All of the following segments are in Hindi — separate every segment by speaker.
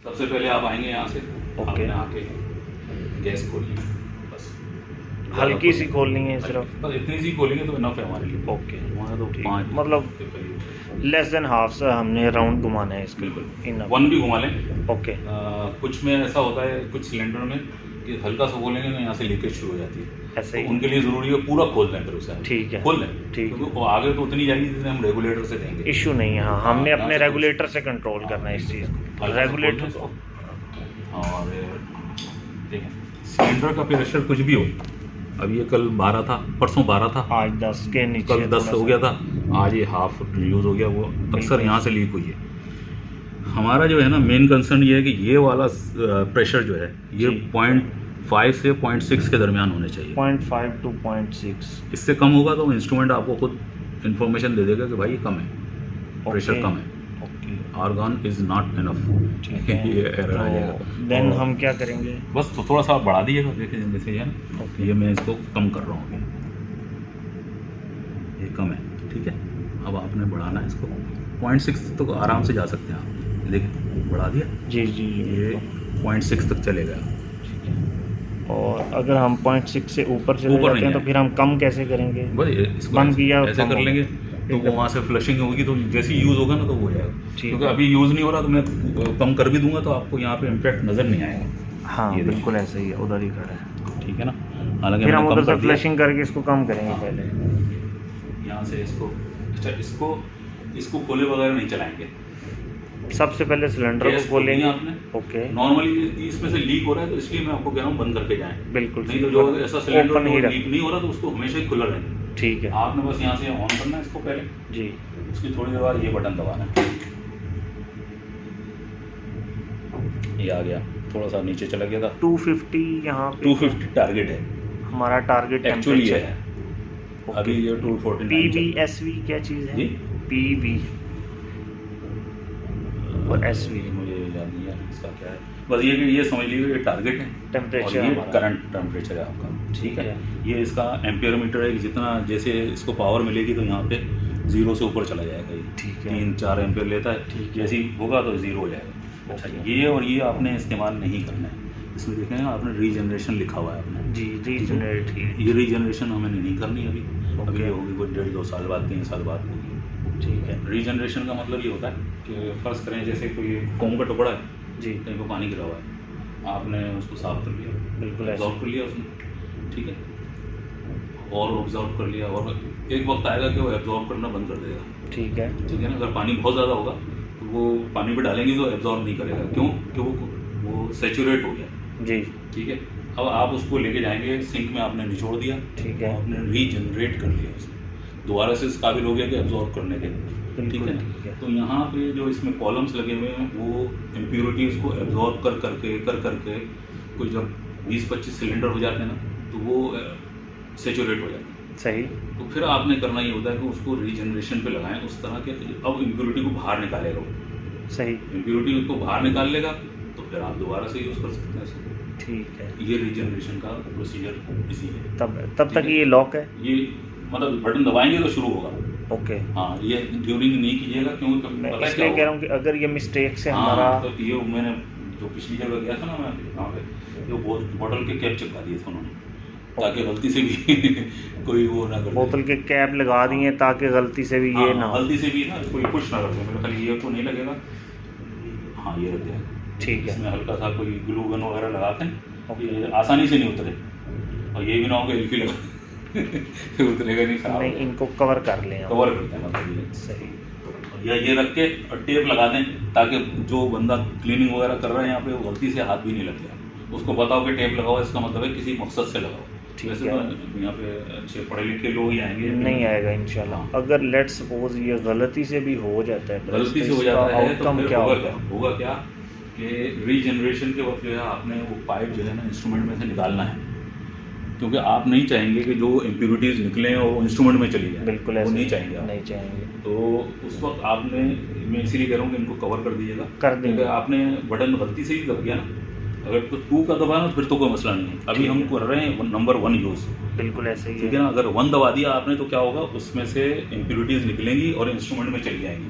Speaker 1: सबसे पहले आप आएंगे यहाँ से, आपने आके गैस खोलनी है बस,
Speaker 2: हल्की सी खोलनी है सिर्फ,
Speaker 1: बस इतनी सी खोलेंगे तो इनफ है हमारे लिए।
Speaker 2: ओके
Speaker 1: हमारा तो
Speaker 2: ठीक,
Speaker 1: 5
Speaker 2: मतलब
Speaker 1: के करीब,
Speaker 2: लेस देन हाफ से हमने राउंड घुमाना है इसको।
Speaker 1: बिल्कुल
Speaker 2: इनफ,
Speaker 1: 1 भी घुमा लें।
Speaker 2: ओके।
Speaker 1: कुछ में ऐसा होता है, कुछ सिलेंडर में कि हल्का सा खोलेंगे ना यहाँ से लीकेज शुरू हो जाती है,
Speaker 2: ऐसे
Speaker 1: तो
Speaker 2: ही,
Speaker 1: उनके लिए ज़रूरी है पूरा खोल दें, फिर उसे
Speaker 2: ठीक है,
Speaker 1: खोल दें,
Speaker 2: ठीक है।
Speaker 1: क्योंकि वो आगे तो उतनी जाएगी जितने हम रेगुलेटर से देंगे।
Speaker 2: इशू नहीं है, हाँ, हमने
Speaker 1: यहाँ
Speaker 2: अपने
Speaker 1: से
Speaker 2: रेगुलेटर से कंट्रोल करना है इस चीज़ को,
Speaker 1: हल्का सा खोल दें
Speaker 2: रेगुलेटर।
Speaker 1: इसको। और देखें सिलेंडर का प्रेशर कुछ भी हो, अब ये कल 12 था, परसों 12 था,
Speaker 2: आज 10 के नीचे,
Speaker 1: कल 10 हो गया था, आज ये हाफ यूज़ हो गया। वो अक्सर यहाँ से लीक हुई है। हमारा जो है ना मेन कंसर्न ये है कि ये वाला प्रेशर जो है ये 0.5 से 0.6 के दरमियान होने चाहिए।
Speaker 2: 0.5 to 0.6,
Speaker 1: इससे कम होगा तो इंस्ट्रूमेंट आपको खुद इन्फॉर्मेशन दे देगा कि भाई ये कम है, प्रेशर कम है,
Speaker 2: okay,
Speaker 1: argon is not enough.
Speaker 2: ठीक है।
Speaker 1: ये एरर आ जाएगा।
Speaker 2: देन
Speaker 1: और
Speaker 2: हम क्या करेंगे?
Speaker 1: बस तो थोड़ा सा आप बढ़ा दीजिएगा, देखिए जैसे ये है ना,
Speaker 2: ओके,
Speaker 1: ये मैं इसको कम कर रहा हूँ अभी, ये कम है, ठीक है। अब आपने बढ़ाना है इसको 0.6 तो आराम से जा सकते हैं आप, देखिए बढ़ा दिया,
Speaker 2: जी जी,
Speaker 1: ये 0.6 तक चलेगा।
Speaker 2: और अगर हम 0.6 से ऊपर चले
Speaker 1: ऊपर
Speaker 2: जाते हैं तो
Speaker 1: नहीं
Speaker 2: फिर हम कम कैसे करेंगे?
Speaker 1: बस इसको
Speaker 2: बंद किया,
Speaker 1: ऐसे
Speaker 2: कम
Speaker 1: कर
Speaker 2: हो
Speaker 1: लेंगे तो
Speaker 2: एकदम।
Speaker 1: वो वहाँ से फ्लशिंग होगी, तो जैसे ही यूज़ होगा ना तो वो हो जाएगा।
Speaker 2: ठीक
Speaker 1: क्योंकि
Speaker 2: है।
Speaker 1: अभी यूज़ नहीं हो रहा तो मैं कम कर भी दूंगा तो आपको यहाँ पे इम्पैक्ट नज़र नहीं आएगा।
Speaker 2: हाँ
Speaker 1: ये
Speaker 2: बिल्कुल ऐसा ही है, उधर ही खड़ा है।
Speaker 1: ठीक है ना, हालांकि
Speaker 2: फिर हम
Speaker 1: मैंने
Speaker 2: उधर
Speaker 1: कम
Speaker 2: से
Speaker 1: कर दिया।
Speaker 2: फ्लशिंग करके इसको कम करेंगे पहले।
Speaker 1: यहाँ से इसको, अच्छा इसको खोले वगैरह नहीं चलाएंगे,
Speaker 2: सबसे पहले सिलेंडर
Speaker 1: गैस
Speaker 2: को
Speaker 1: खोली
Speaker 2: खोलेंगे।
Speaker 1: आपने।
Speaker 2: ओके,
Speaker 1: नॉर्मली इसमें से लीक हो रहा है तो इसलिए मैं आपको कह रहा हूँ बंद करके जाएं,
Speaker 2: बिल्कुल,
Speaker 1: नहीं तो जो ऐसा सिलेंडर
Speaker 2: ओपन ही रख,
Speaker 1: लीक नहीं हो रहा तो उसको हमेशा ही खुला रहना।
Speaker 2: ठीक है,
Speaker 1: आपने बस यहाँ से ऑन करना है इसको पहले,
Speaker 2: जी,
Speaker 1: उसकी थोड़ी देर बाद ये बटन दबाना है, ये आ गया, थोड़ा सा नीचे चला गया था।
Speaker 2: 250 यहाँ पे
Speaker 1: 250 टारगेट है
Speaker 2: हमारा टारगेट
Speaker 1: एक्चुअली
Speaker 2: टेम्परेचर
Speaker 1: है, अभी ये 249
Speaker 2: PVSV क्या चीज़ है?
Speaker 1: जी
Speaker 2: PV और SV
Speaker 1: मुझे याद नहीं है इसका क्या है, बस ये कि ये समझ लीजिए ये टारगेट है
Speaker 2: टेम्परेचर
Speaker 1: और ये
Speaker 2: हमारा।
Speaker 1: करंट टेम्परेचर है आपका, ठीक है। ये इसका एम्पियर मीटर है कि जितना जैसे इसको पावर मिलेगी तो यहाँ पे 0 से ऊपर चला जाएगा, ये
Speaker 2: ठीक है,
Speaker 1: 3-4 एम्पियर लेता है,
Speaker 2: ठीक है।
Speaker 1: जैसे ही होगा तो 0 हो जाएगा। अच्छा ये और ये आपने इस्तेमाल नहीं करना है, इसमें देखें आपने रीजनरेशन लिखा हुआ है आपने,
Speaker 2: जी, रीजनरेट ही,
Speaker 1: ये रीजनरेशन हमें नहीं करनी अभी, अभी
Speaker 2: ओके।
Speaker 1: ये होगी कोई 1.5-2 साल बाद, 3 साल बाद होगी।
Speaker 2: ठीक है,
Speaker 1: रीजनरेशन का मतलब ये होता है कि फर्ज करें जैसे कोई फोम का टुकड़ा है,
Speaker 2: जी,
Speaker 1: कहीं पर पानी गिरा हुआ है, आपने उसको साफ कर लिया,
Speaker 2: बिल्कुल ऐसे,
Speaker 1: ऑब्जॉर्व कर लिया उसने, ठीक है, और ऑब्जॉर्व कर लिया, और एक वक्त आएगा कि वो एब्जॉर्व करना बंद कर देगा,
Speaker 2: ठीक है,
Speaker 1: ठीक है ना। अगर पानी बहुत ज़्यादा होगा तो वो पानी पे डालेंगे तो एब्जॉर्व नहीं करेगा, क्यों कि वो सेचुरेट हो गया,
Speaker 2: जी,
Speaker 1: ठीक है। अब आप उसको लेके जाएंगे सिंक में, आपने निचोड़ दिया,
Speaker 2: ठीक है,
Speaker 1: आपने रीजनरेट कर लिया उसको, दोबारा से इस काबिल हो गया कि एब्जॉर्व करने के, ठीक
Speaker 2: बिल्कुल
Speaker 1: है।
Speaker 2: ठीक है,
Speaker 1: तो यहाँ पे जो इसमें कॉलम्स लगे हुए हैं वो इम्प्योरिटीज़ को एब्जॉर्ब कर करके कोई जब 20-25 सिलेंडर हो जाते हैं ना तो वो सेचुरेट हो जाते हैं।
Speaker 2: सही,
Speaker 1: तो फिर आपने करना ये होता है कि उसको रीजनरेशन पे लगाएं उस तरह के, अब इम्प्योरिटी को बाहर निकालेगा वो,
Speaker 2: सही,
Speaker 1: इम्प्योरिटी को बाहर निकाल लेगा तो फिर आप दोबारा से यूज़ कर सकते हैं इसको।
Speaker 2: ठीक है।
Speaker 1: ये रीजनरेशन का प्रोसीजर इसी है।
Speaker 2: तब तक ये लॉक है,
Speaker 1: ये मतलब बटन दबाएंगे तो शुरू होगा,
Speaker 2: ओके।
Speaker 1: हाँ ये ड्यूरिंग नहीं कीजिएगा, क्योंकि
Speaker 2: मैं
Speaker 1: पता है क्या
Speaker 2: इसलिए कह रहा
Speaker 1: होगा?
Speaker 2: हूँ कि अगर ये मिस्टेक से
Speaker 1: हाँ,
Speaker 2: हमारा,
Speaker 1: तो ये मैंने जो पिछली जगह गया था ना मैं वहाँ पे, ये बोतल के कैप चिपका दिए थे उन्होंने, ताकि गलती से भी कोई वो ना कर,
Speaker 2: बोतल के कैप लगा दिए ताकि गलती से भी ये ना हो,
Speaker 1: गलती से भी ना कोई पुश ना कर दे, मेरे खाली ये तो नहीं लगेगा, हाँ ये लग जाएगा,
Speaker 2: ठीक है,
Speaker 1: इसमें हल्का सा कोई ग्लू गन वगैरह लगाते हैं,
Speaker 2: ओके।
Speaker 1: ये आसानी से नहीं उतरे, और ये भी ना हो कि एल्फी लगा उतरेगा नहीं, खराब
Speaker 2: नहीं, इनको कवर कर लें हम।
Speaker 1: कवर करते हैं मतलब ये
Speaker 2: सही,
Speaker 1: या ये रख के और टेप लगा दें ताकि जो बंदा क्लीनिंग वगैरह कर रहा है यहाँ पे वो गलती से हाथ भी नहीं लग जाए, उसको बताओ कि टेप लगाओ, इसका मतलब है किसी मकसद से लगाओ।
Speaker 2: ठीक
Speaker 1: वैसे
Speaker 2: है।
Speaker 1: तो यहाँ पे अच्छे पढ़े लिखे लोग ही आएंगे,
Speaker 2: नहीं आएगा इंशाल्लाह। अगर लेट सपोज ये गलती से भी हो जाता है,
Speaker 1: गलती से हो जाता है तो
Speaker 2: आउटकम
Speaker 1: फिर
Speaker 2: क्या
Speaker 1: होगा क्या कि रीजनरेशन के वक्त जो है आपने वो पाइप जो है ना इंस्ट्रूमेंट में से निकालना है, क्योंकि आप नहीं चाहेंगे कि जो इम्प्योरिटीज़ निकलें और वो इंस्ट्रूमेंट में चली जाए,
Speaker 2: बिल्कुल
Speaker 1: वो
Speaker 2: ऐसे
Speaker 1: नहीं चाहेंगे आप।
Speaker 2: नहीं चाहेंगे,
Speaker 1: तो उस वक्त आपने, मैं इसीलिए कह रहा हूँ कि इनको कवर कर दीजिएगा,
Speaker 2: कर देंगे।
Speaker 1: क्योंकि आपने बटन गलती से ही दब गया ना, अगर तो 2 का दबाया ना फिर तो कोई मसला नहीं है, अभी हम कर रहे हैं नंबर 1 यूज़,
Speaker 2: बिल्कुल ऐसे ही
Speaker 1: ठीक है ना। अगर 1 दबा दिया आपने तो क्या होगा, उसमें से इम्प्योरिटीज़ निकलेंगी और इंस्ट्रूमेंट में चली जाएंगी,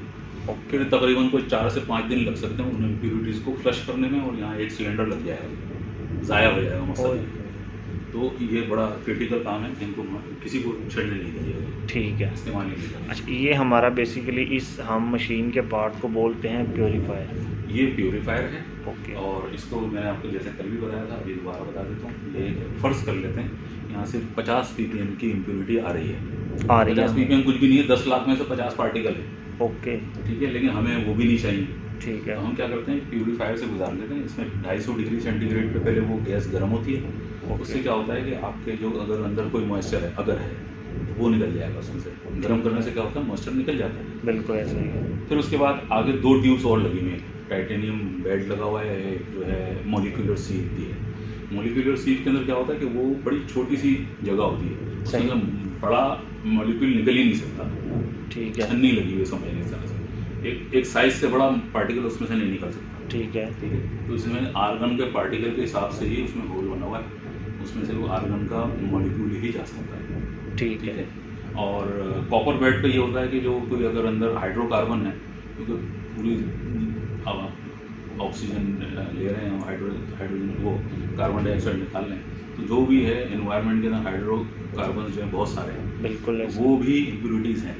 Speaker 1: फिर तकरीबन कोई 4 से 5 दिन लग सकते हैं उन इम्प्योरिटीज़ को फ्लश करने में, और यहाँ एक सिलेंडर लग जाएगा, ज़ाया हो जाएगा मसाला। तो ये बड़ा क्रिटिकल काम है, इनको किसी को छेड़ने नहीं दीजिएगा,
Speaker 2: ठीक है।
Speaker 1: इस्तेमाल नहीं करना।
Speaker 2: अच्छा, ये हमारा बेसिकली इस हम मशीन के पार्ट को बोलते हैं प्योरीफायर।
Speaker 1: ये प्योरीफायर है,
Speaker 2: ओके।
Speaker 1: और इसको मैंने आपको जैसे कल भी बताया था, अभी दोबारा बता देता हूँ। ये फ़र्ज़ कर लेते हैं यहाँ से 50 ppm की इम्प्योरिटी आ रही है। 50 ppm कुछ भी नहीं है, 10 लाख में से 50 पार्टिकल है।
Speaker 2: ओके,
Speaker 1: ठीक है, लेकिन हमें वो भी नहीं चाहिए।
Speaker 2: ठीक है।
Speaker 1: तो हम क्या करते हैं, प्यूरीफायर से गुजार लेते हैं। इसमें 250 डिग्री सेंटीग्रेड पे पहले वो गैस गर्म होती है। उससे क्या होता है कि आपके जो अगर अंदर कोई मॉइस्चर है, अगर है, तो वो निकल जाएगा उसमें से। गर्म करने से क्या होता है, मॉइस्चर निकल जाता है।
Speaker 2: बिल्कुल ऐसा ही है।
Speaker 1: फिर उसके बाद आगे 2 ट्यूब्स और लगी हुई हैं, टाइटेनियम बेड लगा हुआ है, एक जो है मॉलिक्यूलर सीव भी है। मॉलिक्यूलर सीव के अंदर क्या होता है कि वो बड़ी छोटी सी जगह होती है, उसमें बड़ा मॉलिक्यूल निकल ही नहीं सकता।
Speaker 2: ठीक है,
Speaker 1: छन्नी लगी हुई है, समझ नहीं सकता। एक साइज से बड़ा पार्टिकल उसमें से नहीं निकल सकता।
Speaker 2: ठीक है,
Speaker 1: ठीक है, तो इसमें आर्गन के पार्टिकल के हिसाब से ही उसमें होल बना हुआ है, उसमें से वो आर्गन का मॉलिक्यूल ही जा सकता है।
Speaker 2: ठीक है।
Speaker 1: और कॉपर बेड पे ये होता है कि जो कोई अगर अंदर हाइड्रोकार्बन है, क्योंकि पूरी ऑक्सीजन ले रहे हैं, हाइड्रोजन वो कार्बन डाइऑक्साइड निकाल रहे हैं, तो जो भी है एनवायरनमेंट के अंदर हाइड्रोकार्बन जो है बहुत सारे हैं,
Speaker 2: बिल्कुल
Speaker 1: वो भी इम्प्योरिटीज़ हैं।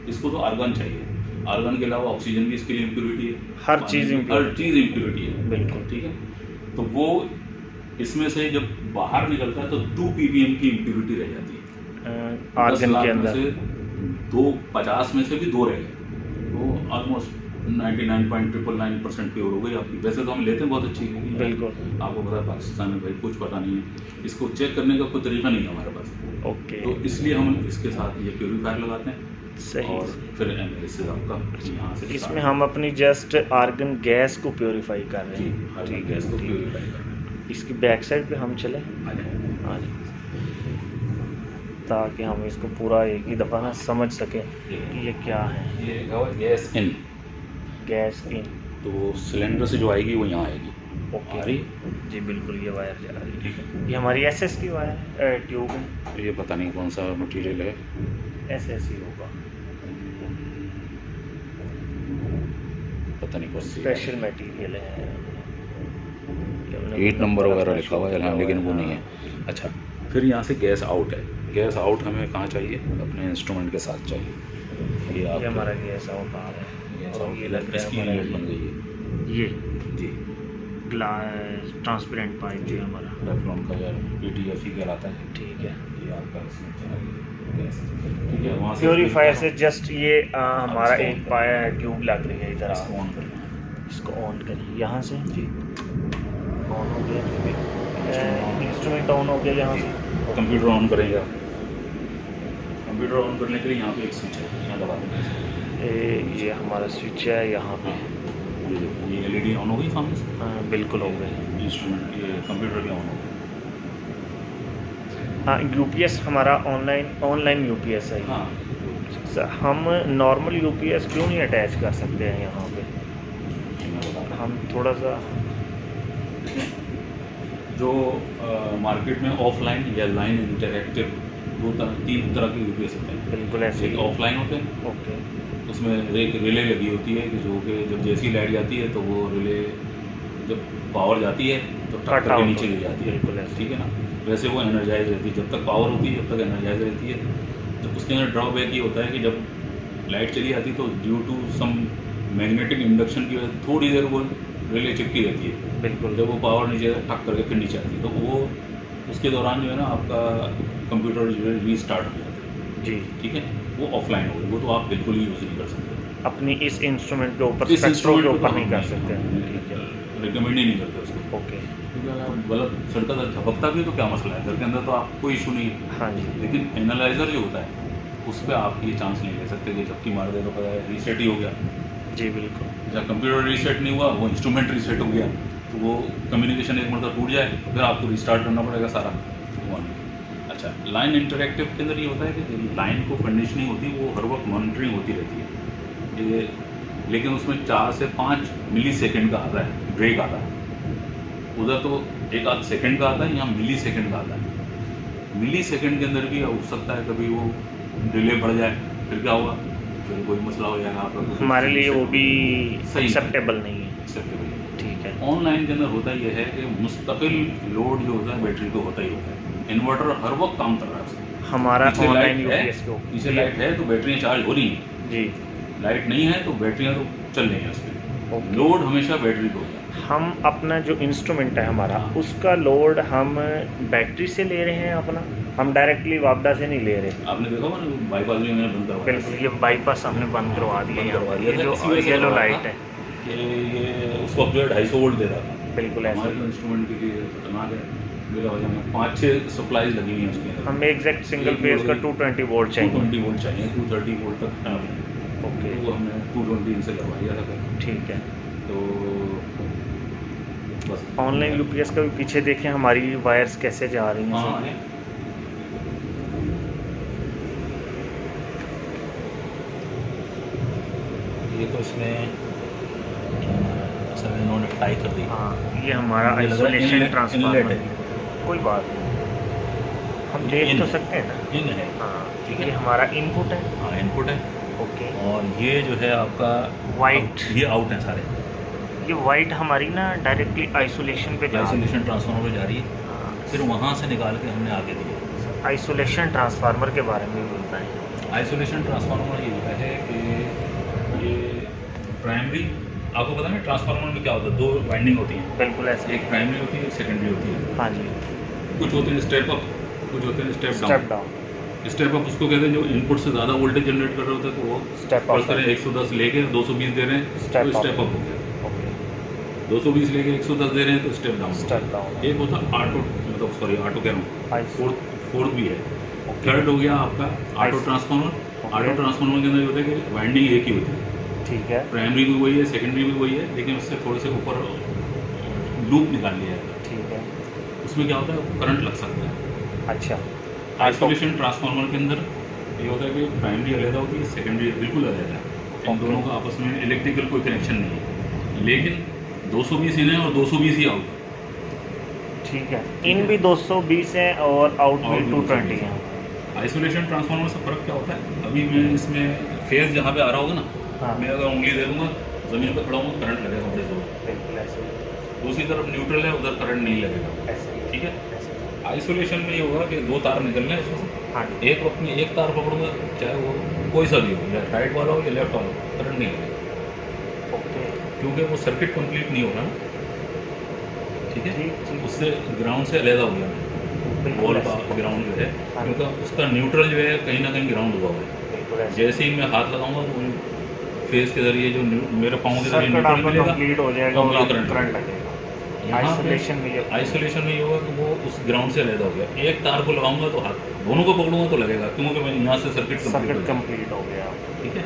Speaker 1: इसको तो आर्गन चाहिए, आर्गन के अलावा ऑक्सीजन भी इसके लिए इम्प्योरिटी है,
Speaker 2: हर चीज़
Speaker 1: इम्प्योरिटी है।
Speaker 2: बिल्कुल।
Speaker 1: ठीक है, तो वो इसमें से जब बाहर निकलता है तो 2 ppm की इम्प्योरिटी रह जाती है
Speaker 2: आर्गन के अंदर।
Speaker 1: 50 में से भी 2 रह गए, तो ऑलमोस्ट 99.999% प्योर हो गई आपकी। वैसे तो हम लेते हैं बहुत अच्छी,
Speaker 2: बिल्कुल।
Speaker 1: आपको पता है पाकिस्तान में भाई कुछ पता नहीं है, इसको चेक करने का कोई तरीका नहीं है हमारे पास।
Speaker 2: ओके,
Speaker 1: तो इसलिए हम इसके साथ ये प्योरीफायर लगाते हैं।
Speaker 2: सही।
Speaker 1: और फिर एनालिसिस आपका यहाँ से
Speaker 2: इसमें हम अपनी जस्ट आर्गन गैस को प्योरीफाई कर रहे
Speaker 1: जी,
Speaker 2: हैं।
Speaker 1: हर
Speaker 2: ठीक है,
Speaker 1: गैस को
Speaker 2: ठीक
Speaker 1: प्योरीफाई
Speaker 2: है।
Speaker 1: करना
Speaker 2: इसकी बैक साइड पे हम चले,
Speaker 1: आ जाए।
Speaker 2: हाँ जी, ताकि हम इसको पूरा एक ही दफ़ा ना समझ सकें कि ये क्या है।
Speaker 1: ये गैस इन,
Speaker 2: गैस इन,
Speaker 1: तो वो सिलेंडर से जो आएगी वो यहाँ आएगी।
Speaker 2: ओके
Speaker 1: आ रही है?
Speaker 2: जी, बिल्कुल ये वायर जा रही है।
Speaker 1: ठीक है,
Speaker 2: ये हमारी एसएस की वायर ट्यूब है।
Speaker 1: ये पता नहीं कौन सा मटेरियल है,
Speaker 2: एसएस ही होगा,
Speaker 1: पता नहीं कौन सी
Speaker 2: स्पेशल मटेरियल है।
Speaker 1: 8 नंबर वगैरह लिखा हुआ है, हाँ, लेकिन वो नहीं है। अच्छा, फिर यहाँ से गैस आउट है। गैस आउट हमें कहाँ चाहिए, अपने इंस्ट्रूमेंट के साथ चाहिए। ये
Speaker 2: ये हमारा गैस आउट आ रहा है, और ये लग रहा
Speaker 1: इसकी
Speaker 2: है
Speaker 1: यूनिट बन
Speaker 2: हमारा
Speaker 1: गई है
Speaker 2: ये
Speaker 1: जी।
Speaker 2: ग्लास ट्रांसपेरेंट पाइप जो है हमारा,
Speaker 1: टेफ्लॉन का या PTFE कहलाता है।
Speaker 2: ठीक है।
Speaker 1: ये आपका इसमें चला गया गैस। ठीक है, वहाँ से
Speaker 2: प्योरीफायर से जस्ट ये हमारा एक पाया ट्यूब लग रही है इधर।
Speaker 1: इसको ऑन करना है।
Speaker 2: इसको ऑन करिए यहाँ से।
Speaker 1: जी,
Speaker 2: ऑन हो गया, इंस्ट्रूमेंट ऑन हो गया यहाँ से।
Speaker 1: कंप्यूटर ऑन करेंगे आप। कंप्यूटर ऑन करने के लिए यहाँ पे एक स्विच है, यहाँ दबा देंगे।
Speaker 2: ये हमारा स्विच है यहाँ पे।
Speaker 1: ये देखो, ये LED ऑन हो गई सामने से।
Speaker 2: हाँ, बिल्कुल हो गए।
Speaker 1: इंस्ट्रूमेंट, ये कंप्यूटर भी ऑन हो गया।
Speaker 2: हाँ, यूपीएस हमारा ऑनलाइन यूपीएस है।
Speaker 1: हाँ,
Speaker 2: हम नॉर्मल यूपीएस क्यों नहीं अटैच कर सकते हैं यहाँ पे? हम थोड़ा सा
Speaker 1: जो मार्केट में ऑफलाइन या लाइन इंटरैक्टिव 3 तरह के यूपीएस होते हैं।
Speaker 2: बिल्कुल ऐसे
Speaker 1: एक
Speaker 2: ही।
Speaker 1: ऑफलाइन होते हैं,
Speaker 2: ओके,
Speaker 1: उसमें एक रिले लगी होती है कि जो कि जब जैसी लाइट जाती है तो वो रिले जब पावर जाती है तो
Speaker 2: कट
Speaker 1: टक्कर
Speaker 2: आउट
Speaker 1: के नीचे गिर जाती है।
Speaker 2: बिल्कुल ऐसे।
Speaker 1: ठीक है ना, वैसे वो एनर्जाइज रहती है जब तक पावर होती है, जब तक एनर्जाइज रहती है। तो उसके अंदर ड्रॉबैक ये होता है कि जब लाइट चली जाती है तो due to some magnetic induction की वजह से थोड़ी देर वो रिले चिपकी रहती है।
Speaker 2: बिल्कुल।
Speaker 1: जब वो पावर नीचे ठक करके फिर नीचे आती है तो वो उसके दौरान जो है ना आपका कंप्यूटर जो है रीस्टार्ट हो जाता है।
Speaker 2: जी,
Speaker 1: ठीक है, वो ऑफलाइन हो गई, वो तो आप बिल्कुल ही यूज़ नहीं कर सकते।
Speaker 2: अपनी इस इंस्ट्रूमेंट के ऊपर,
Speaker 1: इस
Speaker 2: स्पेक्ट्रो
Speaker 1: इंस्ट्रूमेंट
Speaker 2: के
Speaker 1: को
Speaker 2: ऊपर
Speaker 1: तो
Speaker 2: नहीं कर
Speaker 1: हम
Speaker 2: सकते। ठीक है,
Speaker 1: रिकमेंड ही नहीं करते उसको।
Speaker 2: ओके।
Speaker 1: क्योंकि अगर आप गलत सड़का तो झपकता भी तो क्या मसला है, घर के अंदर तो आप कोई इशू नहीं है।
Speaker 2: हाँ जी,
Speaker 1: लेकिन एनालाइजर जो होता है उस पर आप ये चांस नहीं ले सकते कि झपकी मार दे तो पता है रीसेट ही हो गया।
Speaker 2: जी बिल्कुल।
Speaker 1: जब कंप्यूटर रीसेट नहीं हुआ, वो इंस्ट्रूमेंट रीसेट हो गया, तो वो कम्युनिकेशन एक मतलब टूट जाए, फिर आपको रिस्टार्ट करना पड़ेगा सारा। अच्छा, लाइन इंटरैक्टिव के अंदर ये होता है कि लाइन को कंडीशनिंग होती है, वो हर वक्त मॉनिटरिंग होती रहती है ये, लेकिन उसमें 4 से 5 मिली सेकेंड का आता है ब्रेक आता है। उधर तो 1-8 सेकेंड का आता है, यहाँ मिली सेकेंड का आता है। मिली सेकेंड के अंदर भी हो सकता है कभी वो डिले बढ़ जाए, फिर क्या होगा, फिर कोई मसला हो जाएगा आपका।
Speaker 2: हमारे लिए वो भी
Speaker 1: सही है।
Speaker 2: एक्सेप्टेबल नहीं है।
Speaker 1: एक्सेप्टेबल।
Speaker 2: ठीक है।
Speaker 1: ऑनलाइन के अंदर होता यह है कि मुस्तकिल लोड जो होता है बैटरी को होता ही होता है। इन्वर्टर हर वक्त काम कर रहा है उसका।
Speaker 2: हमारा
Speaker 1: पीछे
Speaker 2: ऑनलाइन
Speaker 1: लाइट है,
Speaker 2: यूपीएस को
Speaker 1: पीछे लाइट है तो बैटरियाँ चार्ज हो रही हैं।
Speaker 2: जी।
Speaker 1: लाइट नहीं है तो बैटरियाँ तो चल रही हैं उसमें।
Speaker 2: ओके।
Speaker 1: लोड हमेशा बैटरी को होता है।
Speaker 2: हम अपना जो इंस्ट्रूमेंट है हमारा,
Speaker 1: हाँ।
Speaker 2: उसका लोड हम बैटरी से ले रहे हैं अपना, हम डायरेक्टली वापदा से नहीं ले रहे।
Speaker 1: आपने देखा होगा ना बाईपास भी मैंने बंद करवाया।
Speaker 2: बिल्कुल, ये बाईपास हमने बंद करवा दिया
Speaker 1: बंद
Speaker 2: यहाँ
Speaker 1: करवा
Speaker 2: पे।
Speaker 1: दिया
Speaker 2: ये
Speaker 1: था,
Speaker 2: जो
Speaker 1: इसी वजह से
Speaker 2: येलो
Speaker 1: करवाया
Speaker 2: लाइट
Speaker 1: था
Speaker 2: है,
Speaker 1: कि ये उस वक्त जो है 250 वोल्ट दे रहा था।
Speaker 2: बिल्कुल ऐसा
Speaker 1: हमारे
Speaker 2: ही।
Speaker 1: इंस्ट्रूमेंट के लिए खतरनाक है। मेरा वजह में 5-6 सप्लाईज लगी हुई हैं उसके अंदर।
Speaker 2: हमें एग्जैक्ट सिंगल
Speaker 1: एक
Speaker 2: फेज का
Speaker 1: वोल्ट
Speaker 2: 220 वोल्ट चाहिए।
Speaker 1: 220 वोल्ट चाहिए, 230 वोल्ट तक है।
Speaker 2: ओके,
Speaker 1: तो वो हमने 220 से लगवा दिया था फिर।
Speaker 2: ठीक है।
Speaker 1: तो बस
Speaker 2: ऑनलाइन यूपीएस का भी पीछे देखें हमारी वायर्स कैसे जा रही हैं।
Speaker 1: हाँ, ये तो इसमें सर इन्होंने टाई कर दी।
Speaker 2: हाँ, ये हमारा
Speaker 1: मुझे लग रहा है
Speaker 2: आइसोलेशन
Speaker 1: इनलेट
Speaker 2: ट्रांसफार्मर
Speaker 1: है।
Speaker 2: है। कोई बात नहीं, हम देख
Speaker 1: इन
Speaker 2: तो सकते हैं ना।
Speaker 1: इन है।
Speaker 2: हाँ,
Speaker 1: ठीक
Speaker 2: ये
Speaker 1: है।
Speaker 2: हमारा इनपुट है।
Speaker 1: हाँ, इनपुट है।
Speaker 2: ओके।
Speaker 1: और ये जो है आपका
Speaker 2: वाइट,
Speaker 1: ये आउट है सारे।
Speaker 2: ये वाइट हमारी ना डायरेक्टली आइसोलेशन पे जा रही
Speaker 1: आइसोलेशन ट्रांसफार्मर पे जा रही है।
Speaker 2: है।
Speaker 1: फिर वहाँ से निकाल के हमने आगे दिया।
Speaker 2: आइसोलेशन ट्रांसफार्मर के बारे में भी बताएं।
Speaker 1: आइसोलेशन ट्रांसफार्मर ये होता है कि ये प्राइमरी, आपको पता है ट्रांसफार्मर में क्या होता है, 2 वाइंडिंग होती हैं।
Speaker 2: बिल्कुल ऐसे।
Speaker 1: एक प्राइमरी होती है, एक सेकेंडरी होती है।
Speaker 2: हाँ जी।
Speaker 1: कुछ होते हैं स्टेप अप, कुछ होते हैं step
Speaker 2: step
Speaker 1: down.
Speaker 2: Down.
Speaker 1: Step up उसको कहते हैं जो इनपुट से ज़्यादा वोल्टेज जनरेट कर रहे होते हैं, तो वो
Speaker 2: स्टेप
Speaker 1: फर्स्ट
Speaker 2: अप।
Speaker 1: करें 110 लेके 220 दे रहे हैं
Speaker 2: Step
Speaker 1: तो
Speaker 2: up।
Speaker 1: स्टेप अप हो गया।
Speaker 2: ओके।
Speaker 1: 220 लेके 110 दे रहे हैं तो स्टेप डाउन।
Speaker 2: Step down.
Speaker 1: एक होता है ऑटो, मतलब सॉरी ऑटो कह रहा हूँ, फोर्थ भी है। थर्ड हो गया आपका ऑटो ट्रांसफार्मर। ऑटो ट्रांसफार्मर के अंदर ये होता है कि वाइंडिंग एक ही होती है।
Speaker 2: ठीक है।
Speaker 1: प्राइमरी भी वही है, सेकेंडरी भी वही है, लेकिन उससे थोड़े से ऊपर लूप निकाल लिया है।
Speaker 2: ठीक है।
Speaker 1: उसमें क्या होता है, करंट लग सकता है।
Speaker 2: अच्छा।
Speaker 1: आइसोलेशन ट्रांसफार्मर के अंदर ये होता है कि प्राइमरी अलग होती है, सेकेंडरी बिल्कुल अलग है। इन
Speaker 2: Okay।
Speaker 1: दोनों का आपस में इलेक्ट्रिकल कोई कनेक्शन नहीं है, लेकिन 220 इन है और 220 ही आउट है।
Speaker 2: ठीक है। इन भी 220 है और आउट भी 220 है।
Speaker 1: आइसोलेशन ट्रांसफार्मर से फ़र्क क्या होता है, अभी मैं इसमें फेज जहाँ पे आ रहा होगा ना,
Speaker 2: हाँ।
Speaker 1: मैं अगर उंगली दे दूँगा ज़मीन पर खड़ा हूँ, करंट लगेगा बड़े जोर।
Speaker 2: बिल्कुल ऐसे।
Speaker 1: दूसरी तरफ न्यूट्रल है, उधर करंट नहीं लगेगा।
Speaker 2: ऐसे।
Speaker 1: ठीक है। आइसोलेशन में ये होगा कि 2 तार निकलने हैं उसमें से।
Speaker 2: हाँ।
Speaker 1: एक वक्त में एक तार पकड़ूंगा, चाहे वो कोई सा भी हो, या राइट वाला हो या लेफ्ट वाला हो, करंट नहीं लगेगा,
Speaker 2: ओके।
Speaker 1: क्योंकि वो सर्किट कंप्लीट नहीं हो रहा ना। ठीक है।
Speaker 2: ठीक।
Speaker 1: उससे ग्राउंड से अलग हो गया मैं,
Speaker 2: बिल्कुल
Speaker 1: वॉल
Speaker 2: ऐसे।
Speaker 1: का ग्राउंड जो है,
Speaker 2: हाँ।
Speaker 1: क्योंकि उसका न्यूट्रल जो है कहीं ना कहीं ग्राउंड हुआ हुआ है।
Speaker 2: बिल्कुल ऐसे।
Speaker 1: जैसे ही मैं हाथ लगाऊंगा तो फेस के जरिए जो मेरे पाँव के जरिए
Speaker 2: सर्किट
Speaker 1: न्यूट्रल
Speaker 2: आपका
Speaker 1: मिलेगा,
Speaker 2: कंप्लीट हो जाएगा
Speaker 1: और
Speaker 2: और
Speaker 1: मुझे
Speaker 2: आपको
Speaker 1: करंट
Speaker 2: करंट लगेगा।
Speaker 1: यहाँ पे
Speaker 2: आइसोलेशन में ये
Speaker 1: आइसोलेशन में ये होगा कि वो उस ग्राउंड से अलग हो गया। एक तार को लगाऊंगा तो हाथ, दोनों को पकड़ूंगा तो लगेगा, क्योंकि मैं यहाँ से सर्किट
Speaker 2: सर्किट
Speaker 1: कंप्लीट
Speaker 2: कंप्लीट हो गया।
Speaker 1: ठीक है।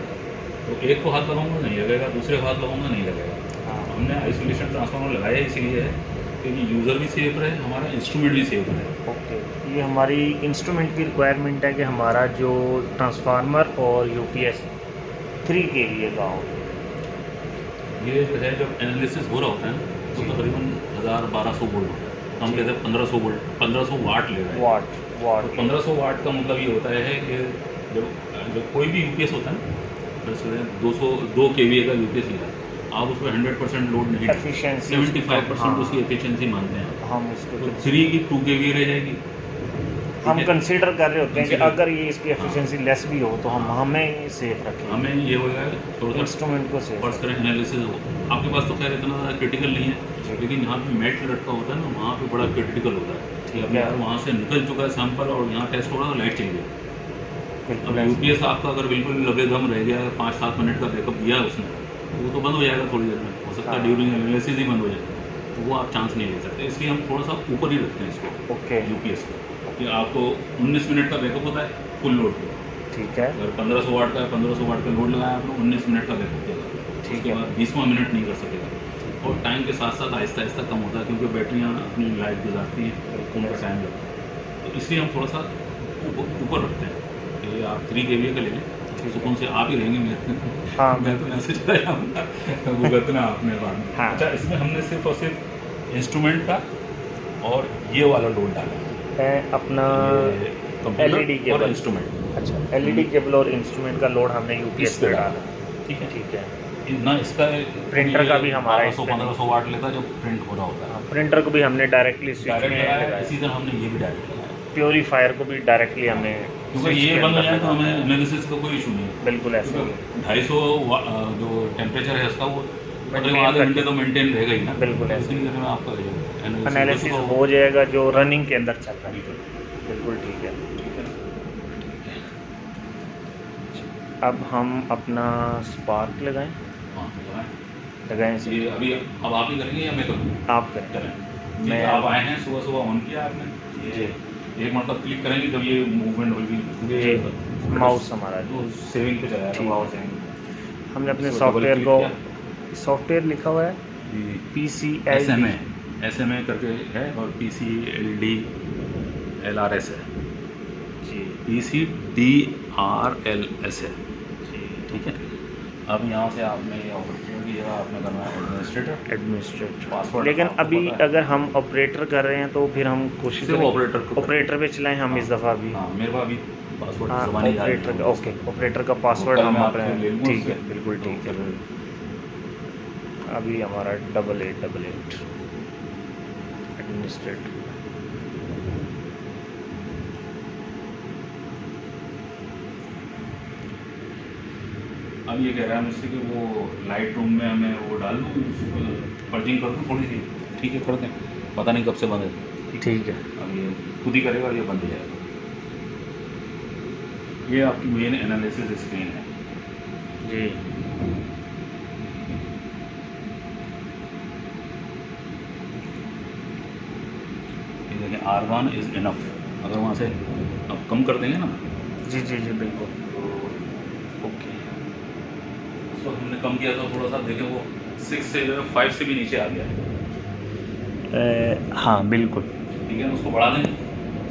Speaker 1: तो एक को हाथ लगाऊंगा नहीं लगेगा, दूसरे को हाथ लगाऊंगा नहीं लगेगा।
Speaker 2: हाँ।
Speaker 1: हमने आइसोलेशन ट्रांसफार्मर लगाया इसलिए है क्योंकि यूज़र भी सेफ रहे, हमारा इंस्ट्रूमेंट भी सेफ रहे।
Speaker 2: ओके। ये हमारी इंस्ट्रूमेंट की रिक्वायरमेंट है कि हमारा जो ट्रांसफार्मर और यूपीएस 3 kVA का हो।
Speaker 1: ये जो है जब एनालिसिस हो रहा होता है ना, तो तकरीबन 1000-1200 वोल्ट होता है, तो हम कहते हैं 1500 वोल्ट, 1500 वाट ले रहे हैं।
Speaker 2: वाट।
Speaker 1: तो 1500 वाट का मतलब ये होता है कि जब कोई भी यूपीएस होता है ना, जैसे 202 kVA का यूपीएस लिया, आप उसमें 100% लोड नहीं,
Speaker 2: एफिशिएंसी
Speaker 1: 75% उसकी एफिशिएंसी मानते हैं।
Speaker 2: हम उसको
Speaker 1: तो 3 की 2 kVA रह जाएगी।
Speaker 2: हम
Speaker 1: ठीक है?
Speaker 2: कंसीडर कर रहे होते हैं कि
Speaker 1: Consider।
Speaker 2: अगर ये इसकी एफिशिएंसी लेस भी हो तो हम हमें सेफ रखें,
Speaker 1: हमें ये होगा थोड़ा सा
Speaker 2: इंस्ट्रूमेंट को सेफ।
Speaker 1: फर्स्ट करें एनालिसिस हो। आपके पास तो खैर इतना ज़्यादा क्रिटिकल नहीं है,
Speaker 2: जी।
Speaker 1: लेकिन यहाँ पे मेट लटका होता है ना, वहाँ पे बड़ा क्रिटिकल होता है।
Speaker 2: ठीक
Speaker 1: अब
Speaker 2: है।
Speaker 1: यार वहाँ से निकल चुका है सैंपल और यहाँ टेस्ट हो रहा है, लाइट चली गई।
Speaker 2: बिल्कुल
Speaker 1: अब
Speaker 2: ऐसे।
Speaker 1: यूपीएस आपका अगर बिल्कुल लबेदम रह गया है, 5-7 मिनट का बैकअप दिया है उसने, तो वो तो बंद हो जाएगा थोड़ी देर में, हो सकता है
Speaker 2: हाँ।
Speaker 1: ड्यूरिंग एनालिसिस ही बंद हो जाए, तो वो आप चांस नहीं ले सकते। इसलिए हम थोड़ा सा ऊपर ही रखते हैं इसको,
Speaker 2: ओके।
Speaker 1: यूपीएस को, कि आपको 19 मिनट का बैकअप होता है फुल लोड पे।
Speaker 2: ठीक है।
Speaker 1: अगर 1500 वाट का है, 1500 वाट का लोड लगाया आपने, 19 मिनट का बैकअप देगा।
Speaker 2: ठीक
Speaker 1: उसके
Speaker 2: है।
Speaker 1: बाद 20वां मिनट नहीं कर सकेगा। और टाइम के साथ साथ आहिस्ता आहिस्ता कम होता है, क्योंकि बैटरियाँ अपनी लाइफ गुजारती हैं, उनका टाइम लगता है। तो इसलिए हम थोड़ा सा ऊपर रखते हैं कि आप 3 kVA का ले लें, सुकून से आप ही रहेंगे।
Speaker 2: हाँ।
Speaker 1: मैं तो यहाँ से चला जाऊँगा, भुगतना आपने बाद में।
Speaker 2: हाँ।
Speaker 1: अच्छा, इसमें हमने सिर्फ और सिर्फ इंस्ट्रूमेंट का और ये वाला लोड डाला है,
Speaker 2: है अपना
Speaker 1: ये कंप्यूटर
Speaker 2: LED
Speaker 1: और
Speaker 2: केबल।
Speaker 1: इंस्ट्रूमेंट।
Speaker 2: अच्छा, एलईडी केबल और इंस्ट्रूमेंट का लोड हमने यूपीएस पे डाला।
Speaker 1: ठीक है।
Speaker 2: ठीक है।
Speaker 1: ना इसका
Speaker 2: प्रिंटर का भी हमारा इस
Speaker 1: 1200
Speaker 2: पे नहीं।
Speaker 1: 1500 वाट लेता है जब प्रिंट हो रहा होता है।
Speaker 2: हाँ, प्रिंटर को भी हमने डायरेक्टली स्विच
Speaker 1: डायरेक्ट
Speaker 2: में
Speaker 1: लगाया,
Speaker 2: लगाया।
Speaker 1: इसी तरह हमने ये भी डायरेक्ट लगाया,
Speaker 2: प्योरीफायर को भी डायरेक्टली हमने
Speaker 1: क्योंकि
Speaker 2: स्विच
Speaker 1: ये
Speaker 2: के
Speaker 1: बंद हो
Speaker 2: अंदर
Speaker 1: जाए तो
Speaker 2: लगाया।
Speaker 1: हमें एनालिसिस का कोई इशू नहीं है।
Speaker 2: बिल्कुल ऐसे ही है।
Speaker 1: 250 जो टेम्परेचर है इसका वो मतलब
Speaker 2: Maintain
Speaker 1: आधे घंटे
Speaker 2: करके।
Speaker 1: तो मेंटेन रहेगा ही ना।
Speaker 2: बिल्कुल ऐसे
Speaker 1: इसी
Speaker 2: ही।
Speaker 1: तरह में आपका
Speaker 2: एनालिसिस
Speaker 1: तो
Speaker 2: हो जाएगा जो रनिंग के अंदर चल रहा है।
Speaker 1: बिल्कुल
Speaker 2: बिल्कुल ठीक है।
Speaker 1: ठीक है।
Speaker 2: अब हम अपना स्पार्क लगाएं।
Speaker 1: हाँ
Speaker 2: लगाएं सर।
Speaker 1: ये अभी अब आप ही करेंगे या मैं करूँ?
Speaker 2: आप करें।
Speaker 1: चलें।
Speaker 2: मैं
Speaker 1: आप आए हैं सुबह सुबह ऑन किया आपने,
Speaker 2: जी।
Speaker 1: ये एक मतलब क्लिक करेंगे जब ये मूवमेंट होगी
Speaker 2: जी, माउस हमारा
Speaker 1: तो सेविंग पे चला
Speaker 2: ठीक
Speaker 1: जाएगा, पावर
Speaker 2: है।
Speaker 1: सेविंग।
Speaker 2: हमने अपने
Speaker 1: इसको
Speaker 2: सॉफ्टवेयर
Speaker 1: डबल
Speaker 2: को,
Speaker 1: क्लिक
Speaker 2: सॉफ्टवेयर लिखा हुआ है PCLD।
Speaker 1: SMA करके है और PCLD LRS है,
Speaker 2: जी
Speaker 1: PCDRLS है।
Speaker 2: जी
Speaker 1: ठीक है। अब यहाँ से आपने ऑपरेटर की जगह आपने करना है
Speaker 2: एडमिनिस्ट्रेटर।
Speaker 1: पासवर्ड
Speaker 2: लेकिन
Speaker 1: आपको
Speaker 2: अभी
Speaker 1: पता है।
Speaker 2: अगर हम ऑपरेटर कर रहे हैं तो फिर हम कोशिश
Speaker 1: सिर्फ
Speaker 2: करें
Speaker 1: ऑपरेटर
Speaker 2: ऑपरेटर पे चलाएं हम इस दफ़ा भी।
Speaker 1: हाँ मेरे पास अभी पासवर्ड
Speaker 2: हाँ,
Speaker 1: ज़बानी याद
Speaker 2: ऑपरेटर
Speaker 1: नहीं
Speaker 2: का,
Speaker 1: है
Speaker 2: ओके, ऑपरेटर का पासवर्ड
Speaker 1: कल
Speaker 2: हम
Speaker 1: मैं
Speaker 2: अपने,
Speaker 1: आपसे ले लूँगा
Speaker 2: ठीक है,
Speaker 1: उससे।
Speaker 2: बिल्कुल
Speaker 1: तो
Speaker 2: ठीक है।
Speaker 1: फिर
Speaker 2: अभी हमारा 8888 एडमिनिस्ट्रेटर।
Speaker 1: अब ये कह रहा है मुझसे कि वो लाइट रूम में हमें वो डाल दूँ, पर्जिंग कर दूँ थोड़ी सी। ठीक है कर दें, पता नहीं कब से बंद है।
Speaker 2: ठीक है।
Speaker 1: अब ये खुद ही करेगा और ये बंद हो जाएगा। ये आपकी मेन एनालिसिस स्क्रीन है।
Speaker 2: जी
Speaker 1: ये देखें R1 इज़ इनफ। अगर वहाँ से अब कम कर देंगे ना,
Speaker 2: जी जी जी बिल्कुल। ओके।
Speaker 1: उसको हमने कम किया तो थोड़ा सा देखें वो 6 से जो है 5 से भी नीचे आ गया है।
Speaker 2: हाँ बिल्कुल।
Speaker 1: ठीक है, उसको बढ़ा दें,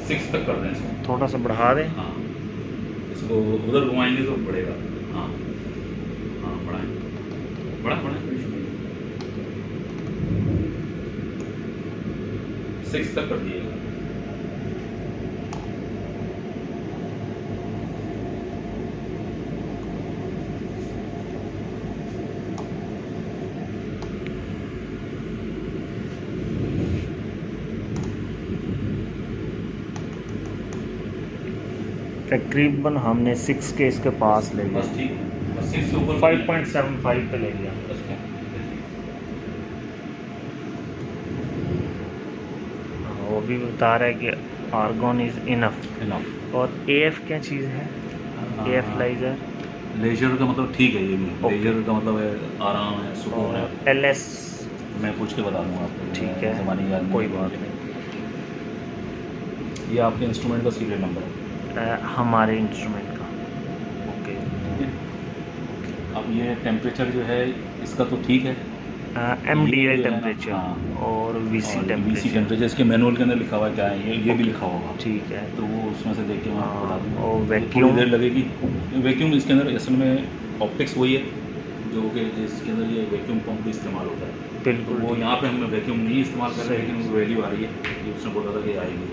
Speaker 1: 6 तक कर दें इसको।
Speaker 2: थोड़ा सा बढ़ा दें।
Speaker 1: हाँ इसको उधर घुमाएंगे तो बढ़ेगा। हाँ हाँ बढ़ाएं, बढ़ाएं 6 तक कर दिएगा।
Speaker 2: तकरीबन हमने 6 के इसके पास ले
Speaker 1: बस
Speaker 2: लिया,
Speaker 1: ठीक है, बस 6 से ऊपर
Speaker 2: 5.75 पे ले लिया।
Speaker 1: बस क्या?
Speaker 2: वो भी बता रहा है कि आर्गन इज़ इनफ।
Speaker 1: इनफ।
Speaker 2: और AF क्या चीज़ है? AF लाइजर।
Speaker 1: लेजर का मतलब ठीक है, ये भी
Speaker 2: ओके।
Speaker 1: लेजर का मतलब है आराम है, सुकून है।
Speaker 2: और LS।
Speaker 1: मैं पूछ के बता दूंगा आपको,
Speaker 2: ठीक है,
Speaker 1: ज़बानी याद नहीं
Speaker 2: कोई
Speaker 1: है।
Speaker 2: बात नहीं।
Speaker 1: ये आपके इंस्ट्रूमेंट का सीरियल नंबर है।
Speaker 2: हमारे इंस्ट्रूमेंट का। ओके।
Speaker 1: अब ये टेम्परेचर जो है इसका तो ठीक है,
Speaker 2: MDL
Speaker 1: ये जो है ना,
Speaker 2: टेम्परेचर
Speaker 1: हाँ,
Speaker 2: और VC
Speaker 1: और VC
Speaker 2: टेम्परेचर।
Speaker 1: टेम्परेचर इसके मैनुअल के अंदर लिखा हुआ है क्या है, ये भी लिखा होगा।
Speaker 2: ठीक है।
Speaker 1: तो वो उसमें से देख के मैं आपको बता दूँगा।
Speaker 2: और
Speaker 1: थोड़ी
Speaker 2: वैक्यूम।
Speaker 1: देर लगेगी। वैक्यूम इसके अंदर असल में ऑप्टिक्स वही है जो कि जिसके अंदर ये वैक्यूम पंप भी इस्तेमाल होता है। तो
Speaker 2: बिल्कुल
Speaker 1: वो यहाँ पे हम वैक्यूम नहीं इस्तेमाल कर रहे हैं,
Speaker 2: सही।
Speaker 1: लेकिन वो वैल्यू आ रही है, ये उसने बोला था कि आएगी।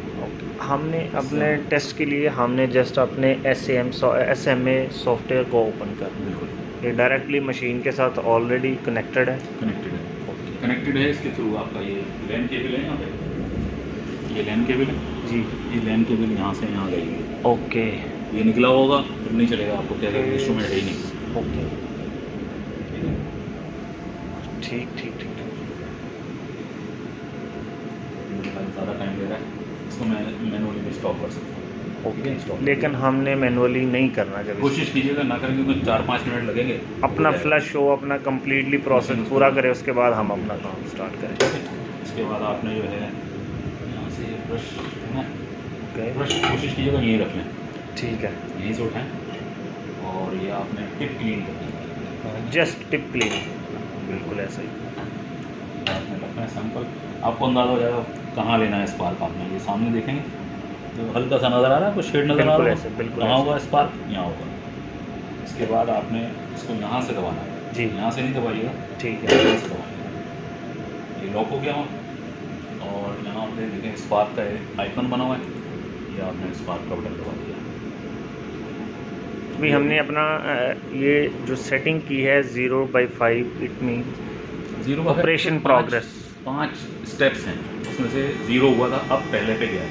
Speaker 2: हमने अपने टेस्ट के लिए हमने जस्ट अपने SMA सॉफ्टवेयर को ओपन कर,
Speaker 1: बिल्कुल
Speaker 2: ये डायरेक्टली मशीन के साथ ऑलरेडी कनेक्टेड है।
Speaker 1: कनेक्टेड है। कनेक्टेड है इसके थ्रू आपका ये लैन केबल है, यहाँ पे ये लैन केबल है
Speaker 2: जी।
Speaker 1: ये लैन केबल यहाँ से यहाँ गई है।
Speaker 2: ओके
Speaker 1: ये निकला होगा फिर नहीं चलेगा, आपको क्या करेगा, इंस्ट्रूमेंट है ही नहीं।
Speaker 2: ओके।
Speaker 1: ठीक है,
Speaker 2: ठीक ठीक ठीक ठीक।
Speaker 1: मुझे ज़्यादा टाइम ले रहा है, इसको मैं मैनुअली भी स्टॉप कर सकता हूँ। ठीक है, स्टॉप।
Speaker 2: लेकिन हमने मैनुअली नहीं करना जब
Speaker 1: कोशिश कीजिएगा ना करें, क्योंकि 4-5 मिनट लगेंगे।
Speaker 2: अपना
Speaker 1: हो जाएगा।
Speaker 2: फ्लश हो, अपना कंप्लीटली प्रोसेस पूरा करें, उसके बाद हम अपना काम स्टार्ट करें।
Speaker 1: ठीक है, इसके बाद आपने जो है यहाँ से ये ब्रश है ना,
Speaker 2: ओके
Speaker 1: ब्रश कोशिश कीजिएगा यहीं रख लें,
Speaker 2: ठीक है।
Speaker 1: यहीं से उठाएं और ये आपने टिप क्लीन करनी
Speaker 2: जस्ट टिप क्लीन, बिल्कुल ऐसा ही।
Speaker 1: है। आपने रखना है सैंपल, आपको अंदाज़ा हो जाएगा कहाँ लेना है स्पार्क। आपने ये सामने देखेंगे तो हल्का सा नज़र आ रहा है, कुछ शेड नज़र आ
Speaker 2: बिल्कुल
Speaker 1: रहा
Speaker 2: ऐसे,
Speaker 1: है,
Speaker 2: बिल्कुल
Speaker 1: कहाँ
Speaker 2: ऐसे।
Speaker 1: होगा स्पार्क, यहाँ होगा। इसके बाद आपने इसको यहाँ से दबाना है
Speaker 2: जी।
Speaker 1: यहाँ से नहीं दबाइएगा,
Speaker 2: ठीक है।
Speaker 1: यहाँ से दबाइएगा। ये लॉक हो गया वहाँ, और यहाँ आपने देखें स्पार्क का आइकन बना हुआ है, ये आपने स्पार्क का बटन दबा दिया।
Speaker 2: अभी हमने अपना ये जो सेटिंग की है 0/5, it mean
Speaker 1: 0
Speaker 2: operation progress.
Speaker 1: 5 steps हैं, उसमें से 0 हुआ था, अब पहले पे गया है।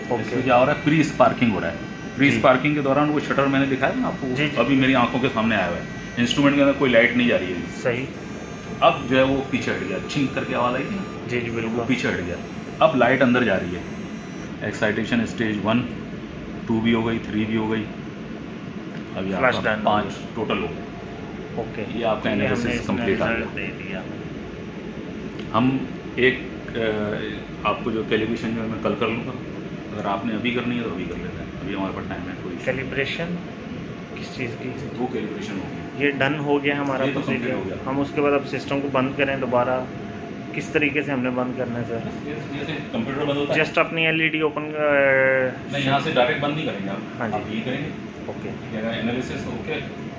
Speaker 2: ओके।
Speaker 1: इसमें क्या हो रहा है, प्री स्पार्किंग हो रहा है। प्री स्पार्किंग के दौरान वो शटर मैंने दिखाया ना आपको,
Speaker 2: जी, जी।
Speaker 1: अभी मेरी आंखों के सामने आया हुआ है। इंस्ट्रूमेंट के अंदर कोई लाइट नहीं जा रही है।
Speaker 2: सही।
Speaker 1: अब जो है वो पीछे हट गया, छिंक करके आवाज़ आई थी ना,
Speaker 2: जी जी
Speaker 1: वो
Speaker 2: बिल्कुल।
Speaker 1: पीछे हट गया। अब लाइट अंदर जा रही है। एक्साइटेशन स्टेज 1, 2 भी हो गई, 3 भी हो गई, अभी
Speaker 2: Flash
Speaker 1: आपका
Speaker 2: done
Speaker 1: 5 टोटल हो गए।
Speaker 2: ओके,
Speaker 1: ये आपका
Speaker 2: हमने
Speaker 1: एनालिसिस
Speaker 2: इसमें
Speaker 1: कंप्लीट आ
Speaker 2: रिजल्ट
Speaker 1: गया।
Speaker 2: दे दिया।
Speaker 1: हम एक आपको जो कैलिब्रेशन जो है मैं कल कर लूँगा, अगर आपने अभी करनी है तो अभी कर लेते हैं, अभी हमारे पास टाइम है। कोई
Speaker 2: कैलिब्रेशन किस चीज़ की?
Speaker 1: वो कैलिब्रेशन होगी,
Speaker 2: ये डन हो गया हमारा
Speaker 1: ये तो complete हो
Speaker 2: प्रोसीजर।
Speaker 1: गया।
Speaker 2: हम उसके बाद अब सिस्टम को बंद करें दोबारा, किस तरीके से हमने बंद करना है सर?
Speaker 1: जैसे कंप्यूटर बंद होता है,
Speaker 2: जस्ट अपनी एलईडी ओपन
Speaker 1: नहीं यहाँ से डायरेक्ट बंद नहीं करेंगे
Speaker 2: हाँ
Speaker 1: आप,
Speaker 2: जी।
Speaker 1: आप ये करेंगे,
Speaker 2: ओके
Speaker 1: एनालिसिस ओके,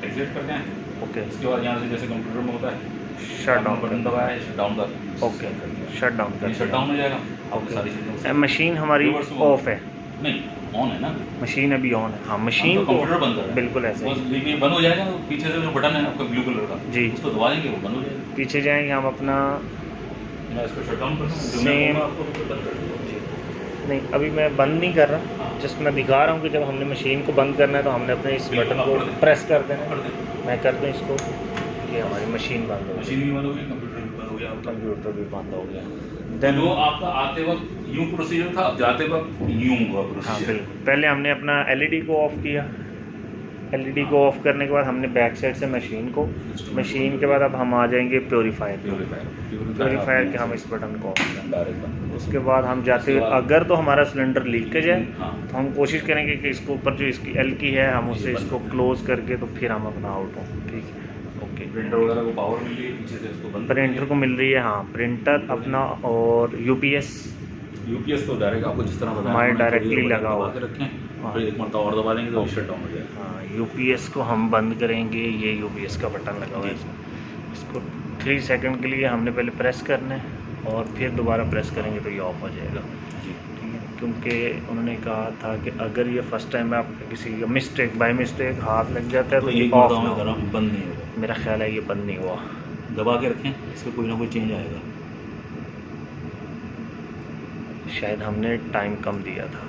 Speaker 1: एग्जिट करते हैं।
Speaker 2: ओके,
Speaker 1: इसके बाद यहाँ से जैसे कंप्यूटर में होता है,
Speaker 2: शट डाउन
Speaker 1: बटन दबाया है, शट डाउन का,
Speaker 2: ओके, शट डाउन कर
Speaker 1: शट डाउन हो जाएगा।
Speaker 2: ओके।
Speaker 1: ओके, सारी चीज़ें
Speaker 2: मशीन हमारी
Speaker 1: Reverse में
Speaker 2: ऑफ है,
Speaker 1: नहीं ऑन है ना,
Speaker 2: मशीन अभी ऑन है। हाँ
Speaker 1: हम
Speaker 2: मशीन
Speaker 1: तो
Speaker 2: को
Speaker 1: कंप्यूटर बंद कर रहे हैं,
Speaker 2: बिल्कुल ऐसे
Speaker 1: बस
Speaker 2: ही।
Speaker 1: लेकिन ये बंद हो जाएगा तो पीछे से जो बटन है आपका ब्लू कलर का,
Speaker 2: जी।
Speaker 1: उसको दबा देंगे वो बंद हो जाएगा।
Speaker 2: पीछे जाएंगे हम अपना,
Speaker 1: मैं इसको शट डाउन कर दूँ, जो मैं
Speaker 2: Same।
Speaker 1: कहूँगा आपको तो बंद कर दूँगा।
Speaker 2: नहीं अभी मैं बंद नहीं कर रहा,
Speaker 1: हाँ।
Speaker 2: जस्ट मैं दिखा रहा हूँ कि जब हमने मशीन को बंद करना है तो हमने अपने इस
Speaker 1: बिल्कुल,
Speaker 2: बटन
Speaker 1: आप
Speaker 2: को
Speaker 1: कर दें।
Speaker 2: प्रेस कर देना
Speaker 1: कर
Speaker 2: है।
Speaker 1: दें।
Speaker 2: मैं कर दूँ इसको, ये हमारी मशीन बंद हो गई,
Speaker 1: मशीन भी बंद हो गई, कंप्यूटर भी बंद हो गया आपका।
Speaker 2: कंप्यूटर भी बंद हो गया।
Speaker 1: तो
Speaker 2: देन
Speaker 1: जो आपका आते वक्त यूं प्रोसीजर था, जाते वक्त यूं हुआ
Speaker 2: हाँ
Speaker 1: प्रोसीजर।
Speaker 2: बिल्कुल, पहले हमने अपना एलईडी को ऑफ किया, एलईडी को ऑफ करने के बाद हमने बैक साइड से मशीन को, मशीन के बाद अब हम आ जाएंगे प्योरीफायर प्योरीफायर के हम इस बटन को ऑफ करें।
Speaker 1: डायरेक्ट बंद।
Speaker 2: उसके बाद हम जाते हुए अगर तो हमारा सिलेंडर लीकेज है
Speaker 1: हाँ,
Speaker 2: तो हम कोशिश करेंगे कि इसको ऊपर जो इसकी एल की है हम उससे इसको क्लोज करके तो फिर हम अपना आउट हों। ठीक है, ओके।
Speaker 1: प्रिंटर वगैरह को पावर मिल रही है, पीछे से इसको बंद।
Speaker 2: प्रिंटर को मिल रही है, हाँ प्रिंटर अपना, और
Speaker 1: यूपीएस तो डायरेक्ट आपको जिस तरह बताया
Speaker 2: हमारे
Speaker 1: हमने,
Speaker 2: directly
Speaker 1: थोड़ी देर
Speaker 2: लगा हुआ
Speaker 1: दबा के रखें,
Speaker 2: हाँ।
Speaker 1: फिर एक मरतबा और दबा देंगे तो शट डाउन हो जाएगा।
Speaker 2: हाँ यूपीएस को हम बंद करेंगे, ये यूपीएस का बटन लगा हुआ है, इसको 3 सेकंड के लिए हमने पहले प्रेस करना है और फिर दोबारा प्रेस करेंगे तो ये ऑफ हो जाएगा।
Speaker 1: जी,
Speaker 2: ठीक है, क्योंकि उन्होंने कहा था कि अगर ये फर्स्ट टाइम आप किसी मिस्टेक बाय मिस्टेक हाथ लग जाता है तो ये
Speaker 1: एक
Speaker 2: ऑफ
Speaker 1: मरतबा
Speaker 2: ना
Speaker 1: में
Speaker 2: हो।
Speaker 1: गरम बंद नहीं होगा,
Speaker 2: मेरा ख्याल है ये बंद नहीं हुआ।
Speaker 1: दबा के रखें, इसमें कोई ना कोई चेंज आएगा।
Speaker 2: शायद हमने टाइम कम दिया था।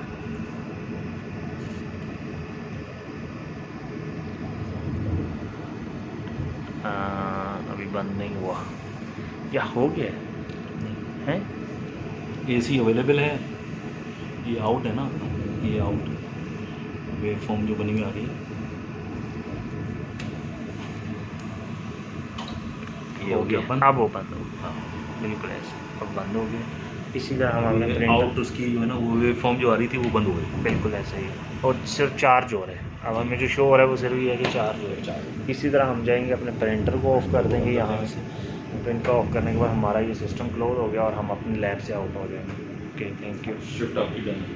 Speaker 2: अभी बंद नहीं हुआ या हो गया है?
Speaker 1: एसी अवेलेबल है, ये आउट है ना, ये आउट वेव फॉर्म जो बनी हुई आ रही है,
Speaker 2: ये हो गया बंद। अब वो बंद हो गया, हाँ बिल्कुल ऐसे अब बंद हो गया। इसी तरह हम हमने प्रिंटर
Speaker 1: आउट उसकी जो है ना वो वेव फॉर्म जो आ रही थी वो बंद हो गई।
Speaker 2: बिल्कुल ऐसे ही, और सिर्फ चार्ज हो रहा है। अब हमें जो शो हो रहा है वो सिर्फ ये है कि चार्ज हो रहा है। इसी तरह हम जाएंगे अपने प्रिंटर को ऑफ कर देंगे यहाँ से, प्रिंटर ऑफ करने के बाद हमारा ये सिस्टम क्लोज हो गया और हम अपनी लैब से आउट हो जाएंगे। Okay, thank you.
Speaker 1: शिफ्ट आपकी जाएंगी।